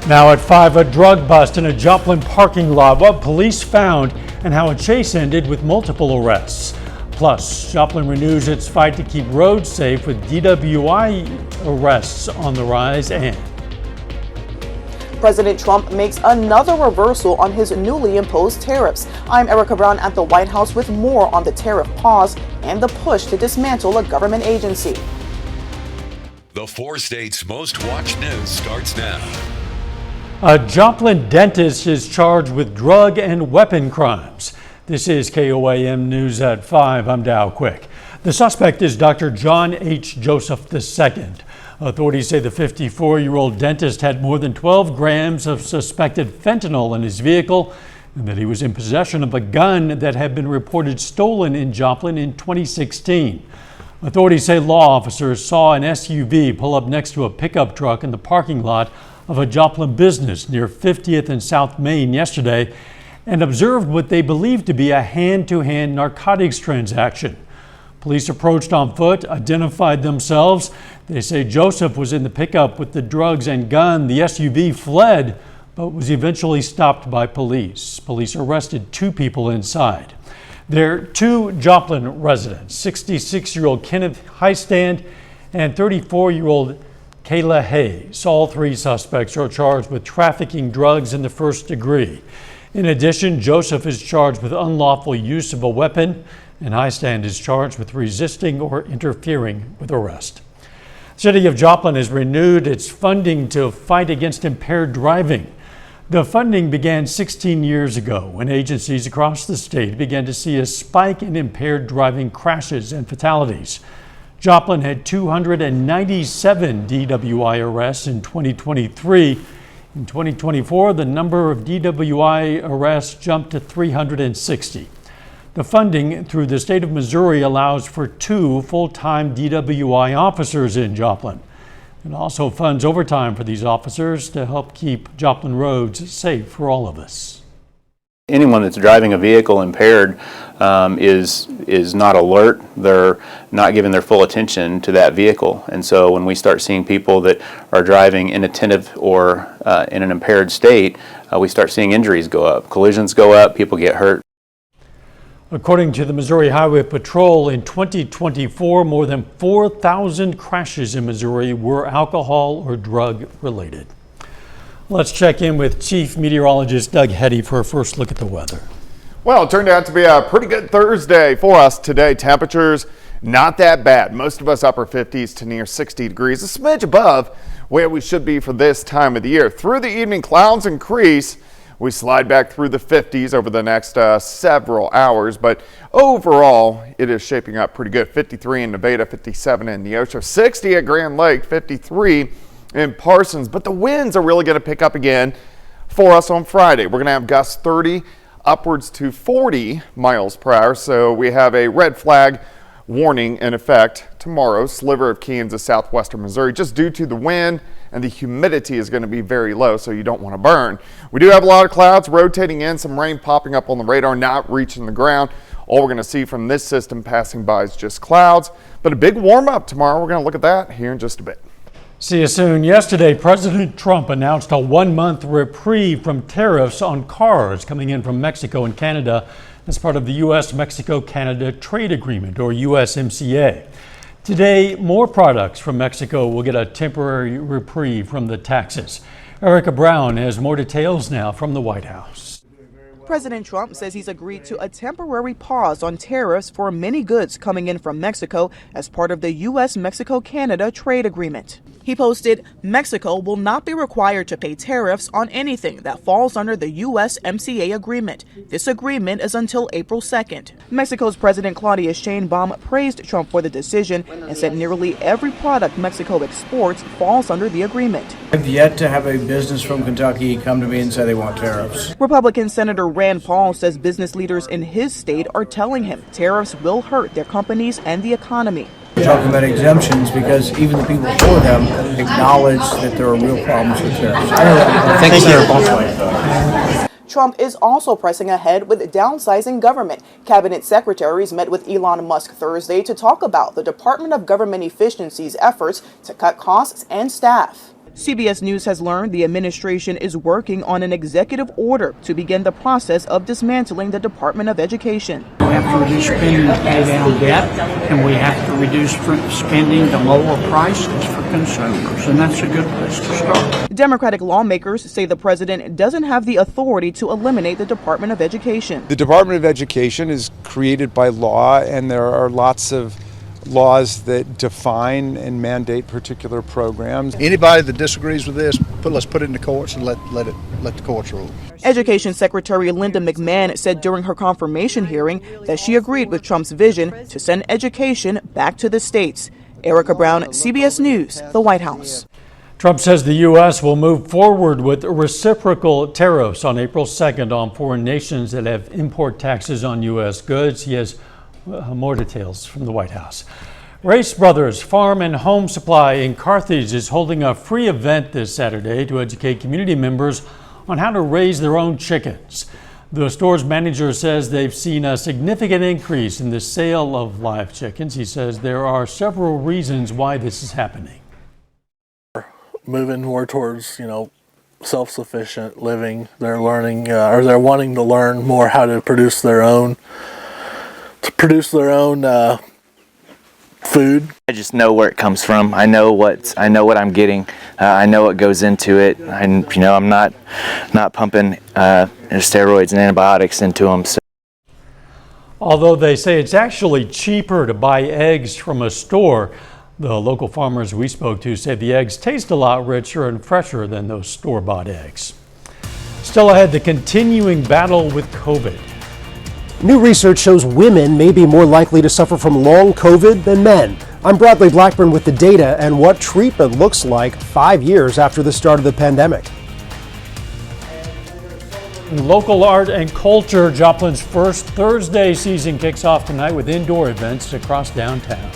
Now at 5, a drug bust in a Joplin parking lot, what police found and how a chase ended with multiple arrests. Plus, Joplin renews its fight to keep roads safe with DWI arrests on the rise, and President Trump makes another reversal on his newly imposed tariffs. I'm Erica Brown at the White House with more on the tariff pause and the push to dismantle a government agency. The 4 states' most watched news starts now. A Joplin dentist is charged with drug and weapon crimes. This is KOAM News at 5. I'm Dow Quick. The suspect is Dr. John H. Joseph II. Authorities say the 54-year-old dentist had more than 12 grams of suspected fentanyl in his vehicle and that he was in possession of a gun that had been reported stolen in Joplin in 2016. Authorities say law officers saw an SUV pull up next to a pickup truck in the parking lot of a Joplin business near 50th and South Main yesterday and observed what they believed to be a hand-to-hand narcotics transaction. Police approached on foot, identified themselves. They say Joseph was in the pickup with the drugs and gun. The SUV fled, but was eventually stopped by police. Police arrested 2 people inside. They're 2 Joplin residents, 66-year-old Kenneth Highstand and 34-year-old Kayla Hayes. All 3 suspects are charged with trafficking drugs in the first degree. In addition, Joseph is charged with unlawful use of a weapon, and Highstand is charged with resisting or interfering with arrest. The City of Joplin has renewed its funding to fight against impaired driving. The funding began 16 years ago when agencies across the state began to see a spike in impaired driving crashes and fatalities. Joplin had 297 DWI arrests in 2023. In 2024, the number of DWI arrests jumped to 360. The funding through the state of Missouri allows for 2 full-time DWI officers in Joplin. It also funds overtime for these officers to help keep Joplin roads safe for all of us. Anyone that's driving a vehicle impaired is not alert. They're not giving their full attention to that vehicle. And so when we start seeing people that are driving inattentive or in an impaired state, we start seeing injuries go up, collisions go up, people get hurt. According to the Missouri Highway Patrol, in 2024, more than 4,000 crashes in Missouri were alcohol or drug related. Let's check in with Chief Meteorologist Doug Heddy for a first look at the weather. Well, it turned out to be a pretty good Thursday for us today. Temperatures not that bad. Most of us upper 50s to near 60 degrees, a smidge above where we should be for this time of the year. Through the evening, clouds increase. We slide back through the 50s over the next several hours, but overall, it is shaping up pretty good. 53 in Nevada, 57 in Neosho, 60 at Grand Lake, 53 in Parsons, but the winds are really going to pick up again for us on Friday. We're going to have gusts 30 upwards to 40 miles per hour, so we have a red flag warning in effect tomorrow, sliver of Kansas, southwestern Missouri, just due to the wind, and the humidity is going to be very low, so you don't want to burn. We do have a lot of clouds rotating in, some rain popping up on the radar, not reaching the ground. All we're going to see from this system passing by is just clouds, but a big warm up tomorrow. We're going to look at that here in just a bit. See you soon. Yesterday, President Trump announced a 1-month reprieve from tariffs on cars coming in from Mexico and Canada as part of the U.S.-Mexico-Canada Trade Agreement, or USMCA. Today, more products from Mexico will get a temporary reprieve from the taxes. Erica Brown has more details now from the White House. President Trump says he's agreed to a temporary pause on tariffs for many goods coming in from Mexico as part of the U.S.-Mexico-Canada Trade Agreement. He posted, "Mexico will not be required to pay tariffs on anything that falls under the USMCA agreement. This agreement is until April 2nd. Mexico's President Claudia Sheinbaum praised Trump for the decision and said nearly every product Mexico exports falls under the agreement. I've yet to have a business from Kentucky come to me and say they want tariffs. Republican Senator Rand Paul says business leaders in his state are telling him tariffs will hurt their companies and the economy. We're talking about exemptions because even the people for them acknowledge that there are real problems with tariffs. I think they're both ways. Trump is also pressing ahead with downsizing government. Cabinet secretaries met with Elon Musk Thursday to talk about the Department of Government Efficiency's efforts to cut costs and staff. CBS News has learned the administration is working on an executive order to begin the process of dismantling the Department of Education. We have to reduce spending to pay down debt, and we have to reduce spending to lower prices for consumers, and that's a good place to start. Democratic lawmakers say the president doesn't have the authority to eliminate the Department of Education. The Department of Education is created by law, and there are lots of laws that define and mandate particular programs. Anybody that disagrees with this, let's put it in the courts and let the courts rule. Education Secretary Linda McMahon said during her confirmation hearing that she agreed with Trump's vision to send education back to the states. Erica Brown, CBS News, the White House. Trump says the U.S. will move forward with reciprocal tariffs on April 2nd on foreign nations that have import taxes on U.S. goods. He has more details from the White House. Race Brothers Farm and Home Supply in Carthage is holding a free event this Saturday to educate community members on how to raise their own chickens. The store's manager says they've seen a significant increase in the sale of live chickens. He says there are several reasons why this is happening. Moving more towards, self-sufficient living. They're learning, or they're wanting to learn more how to produce their own food. I just know where it comes from. I know what I'm getting. I know what goes into it. I'm not pumping steroids and antibiotics into them. So. Although they say it's actually cheaper to buy eggs from a store, the local farmers we spoke to say the eggs taste a lot richer and fresher than those store-bought eggs. Still ahead, the continuing battle with COVID. New research shows women may be more likely to suffer from long COVID than men. I'm Bradley Blackburn with the data and what treatment looks like 5 years after the start of the pandemic. Local art and culture, Joplin's first Thursday season kicks off tonight with indoor events across downtown.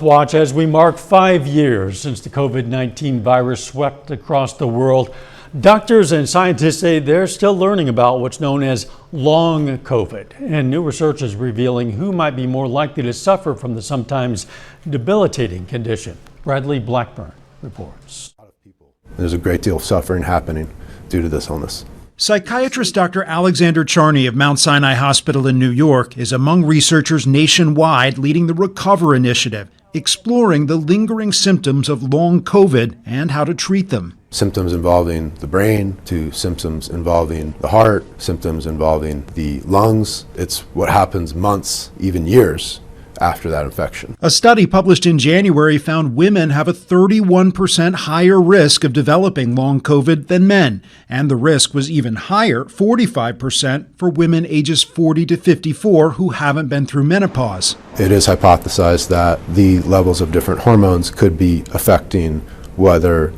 Watch as we mark 5 years since the COVID-19 virus swept across the world. Doctors and scientists say they're still learning about what's known as long COVID, and new research is revealing who might be more likely to suffer from the sometimes debilitating condition. Bradley Blackburn reports. There's a great deal of suffering happening due to this illness. Psychiatrist Dr. Alexander Charney of Mount Sinai Hospital in New York is among researchers nationwide leading the Recover Initiative, exploring the lingering symptoms of long COVID and how to treat them. Symptoms involving the brain to symptoms involving the heart, symptoms involving the lungs. It's what happens months, even years after that infection. A study published in January found women have a 31% higher risk of developing long COVID than men, and the risk was even higher, 45%, for women ages 40 to 54 who haven't been through menopause. It is hypothesized that the levels of different hormones could be affecting whether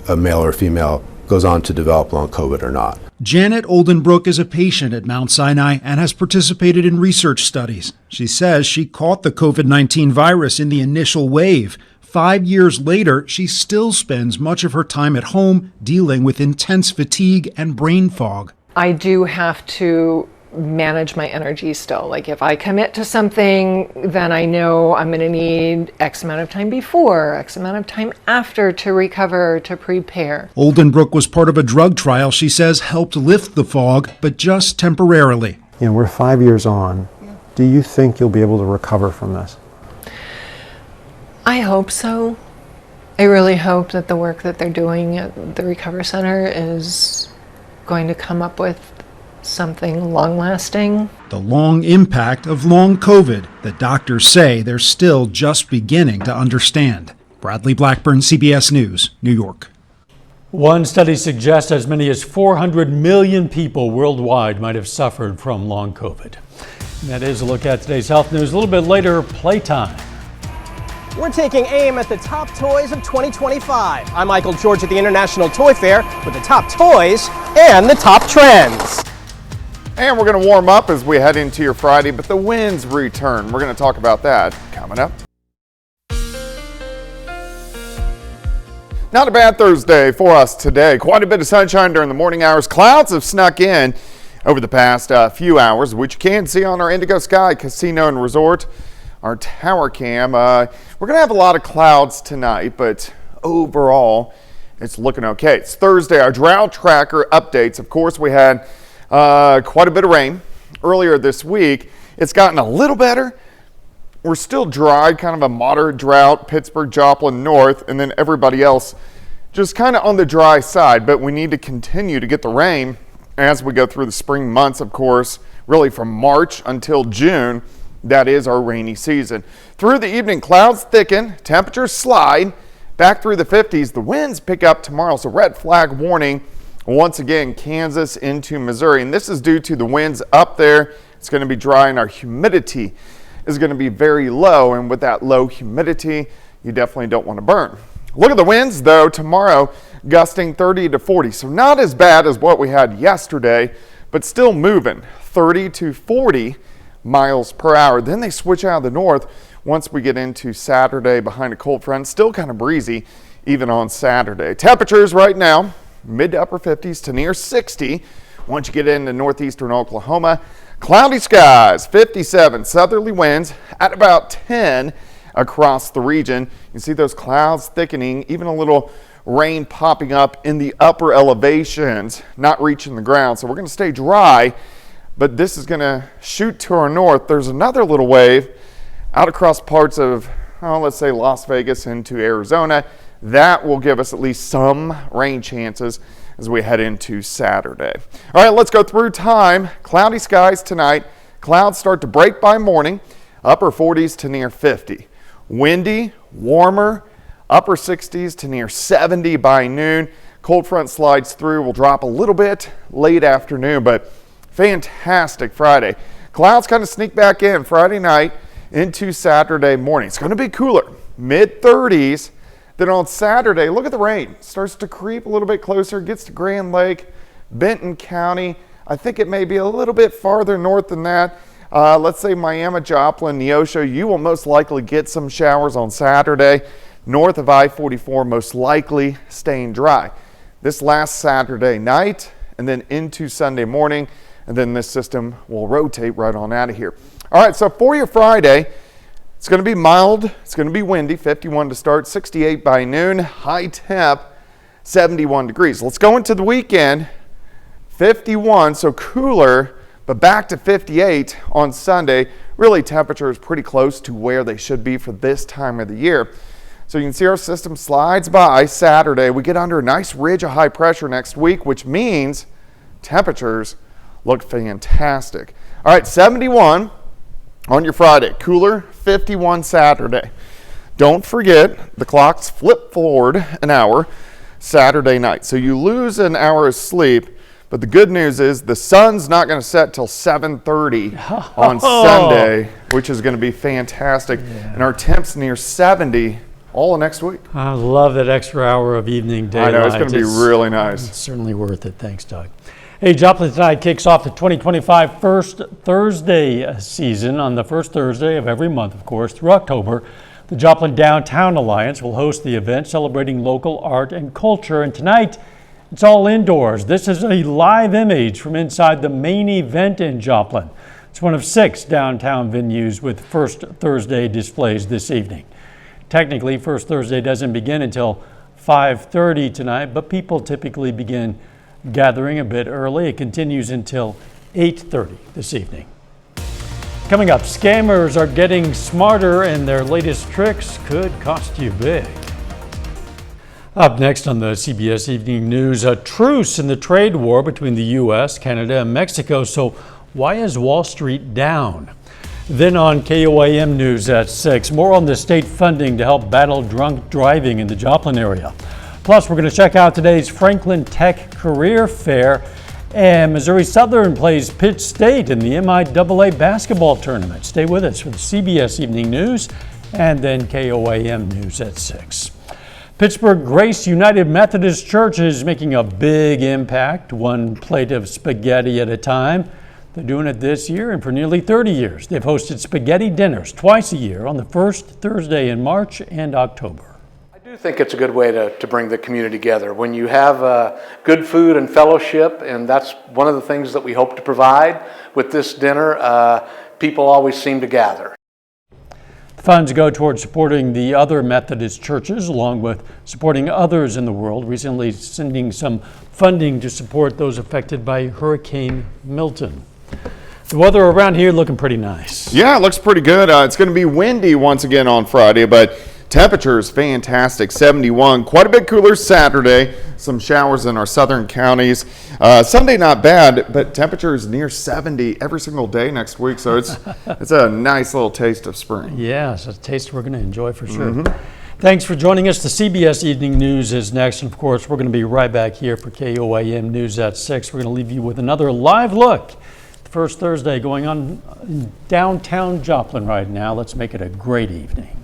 a male or female goes on to develop long COVID or not. Janet Oldenbrook is a patient at Mount Sinai and has participated in research studies. She says she caught the COVID-19 virus in the initial wave. 5 years later, she still spends much of her time at home dealing with intense fatigue and brain fog. I do have to manage my energy still. Like if I commit to something, then I know I'm going to need X amount of time before, X amount of time after to recover, to prepare. Oldenbrook was part of a drug trial she says helped lift the fog, but just temporarily. We're 5 years on. Do you think you'll be able to recover from this? I hope so. I really hope that the work that they're doing at the Recover Center is going to come up with something long-lasting. The long impact of long COVID that doctors say they're still just beginning to understand. Bradley Blackburn, CBS News, New York. One study suggests as many as 400 million people worldwide might have suffered from long COVID. And that is a look at today's health news. A little bit later, playtime. We're taking aim at the top toys of 2025. I'm Michael George at the International Toy Fair with the top toys and the top trends. And we're going to warm up as we head into your Friday, but the winds return. We're going to talk about that coming up. Not a bad Thursday for us today. Quite a bit of sunshine during the morning hours. Clouds have snuck in over the past few hours, which you can see on our Indigo Sky Casino and Resort, our tower cam. We're going to have a lot of clouds tonight, but overall, it's looking okay. It's Thursday. Our drought tracker updates. Of course, we had quite a bit of rain earlier this week. It's gotten a little better. We're still dry, kind of a moderate drought, Pittsburgh, Joplin, North, and then everybody else just kind of on the dry side. But we need to continue to get the rain as we go through the spring months, of course, really from March until June. That is our rainy season. Through the evening, clouds thicken, temperatures slide back through the 50s. The winds pick up tomorrow, so red flag warning once again, Kansas into Missouri. And this is due to the winds up there. It's going to be dry and our humidity is going to be very low. And with that low humidity, you definitely don't want to burn. Look at the winds, though, tomorrow gusting 30 to 40. So not as bad as what we had yesterday, but still moving 30 to 40 miles per hour. Then they switch out of the north once we get into Saturday behind a cold front. Still kind of breezy even on Saturday. Temperatures right now, mid to upper 50s to near 60. Once you get into northeastern Oklahoma, cloudy skies, 57, southerly winds at about 10 across the region. You can see those clouds thickening, even a little rain popping up in the upper elevations, not reaching the ground. So we're going to stay dry, but this is going to shoot to our north. There's another little wave out across parts of, let's say Las Vegas into Arizona. That will give us at least some rain chances as we head into Saturday. All right, let's go through time. Cloudy skies tonight. Clouds start to break by morning, upper 40s to near 50. Windy, warmer, upper 60s to near 70 by noon. Cold front slides through, will drop a little bit late afternoon, but fantastic Friday. Clouds kind of sneak back in Friday night into Saturday morning. It's going to be cooler, mid 30s. Then on Saturday, look at the rain. Starts to creep a little bit closer, gets to Grand Lake, Benton County. I think it may be a little bit farther north than that. Let's say Miami, Joplin, Neosho. You will most likely get some showers on Saturday. North of I-44, most likely staying dry. This last Saturday night and then into Sunday morning, and then this system will rotate right on out of here. All right, so for your Friday, it's going to be mild, it's going to be windy, 51 to start, 68 by noon, high temp, 71 degrees. Let's go into the weekend, 51, so cooler, but back to 58 on Sunday. Really, temperature is pretty close to where they should be for this time of the year. So you can see our system slides by Saturday. We get under a nice ridge of high pressure next week, which means temperatures look fantastic. All right, 71 on your Friday, cooler, 51 Saturday. Don't forget, the clocks flip forward an hour Saturday night. So you lose an hour of sleep, but the good news is the sun's not going to set till 7:30 on Sunday, which is going to be fantastic. Yeah. And our temps near 70 all next week. I love that extra hour of evening daylight. I know, it's going to be really nice. It's certainly worth it. Thanks, Doug. Hey, Joplin tonight kicks off the 2025 First Thursday season on the first Thursday of every month, of course, through October. The Joplin Downtown Alliance will host the event celebrating local art and culture. And tonight, it's all indoors. This is a live image from inside the main event in Joplin. It's one of 6 downtown venues with First Thursday displays this evening. Technically, First Thursday doesn't begin until 5:30 tonight, but people typically begin gathering a bit early. It continues until 8:30 this evening. Coming up, scammers are getting smarter and their latest tricks could cost you big. Up next on the CBS Evening News, a truce in the trade war between the U.S., Canada, and Mexico. So why is Wall Street down? Then on KOAM News at 6, more on the state funding to help battle drunk driving in the Joplin area. Plus, we're going to check out today's Franklin Tech Career Fair, and Missouri Southern plays Pitt State in the MIAA basketball tournament. Stay with us for the CBS Evening News and then KOAM News at 6. Pittsburgh Grace United Methodist Church is making a big impact, one plate of spaghetti at a time. They're doing it this year, and for nearly 30 years, they've hosted spaghetti dinners twice a year on the first Thursday in March and October. I do think it's a good way to bring the community together. When you have good food and fellowship, and that's one of the things that we hope to provide with this dinner, people always seem to gather. The Funds go towards supporting the other Methodist churches, along with supporting others in the world, recently sending some funding to support those affected by Hurricane Milton. The weather around here looking pretty nice. Yeah, it looks pretty good. It's going to be windy once again on Friday, but temperature is fantastic, 71. Quite a bit cooler Saturday. Some showers in our southern counties. Sunday not bad, but temperatures near 70 every single day next week. So it's a nice little taste of spring. Yeah, it's a taste we're going to enjoy for sure. Thanks for joining us. The CBS Evening News is next. And of course, we're going to be right back here for KOAM News at 6. We're going to leave you with another live look. The first Thursday going on in downtown Joplin right now. Let's make it a great evening.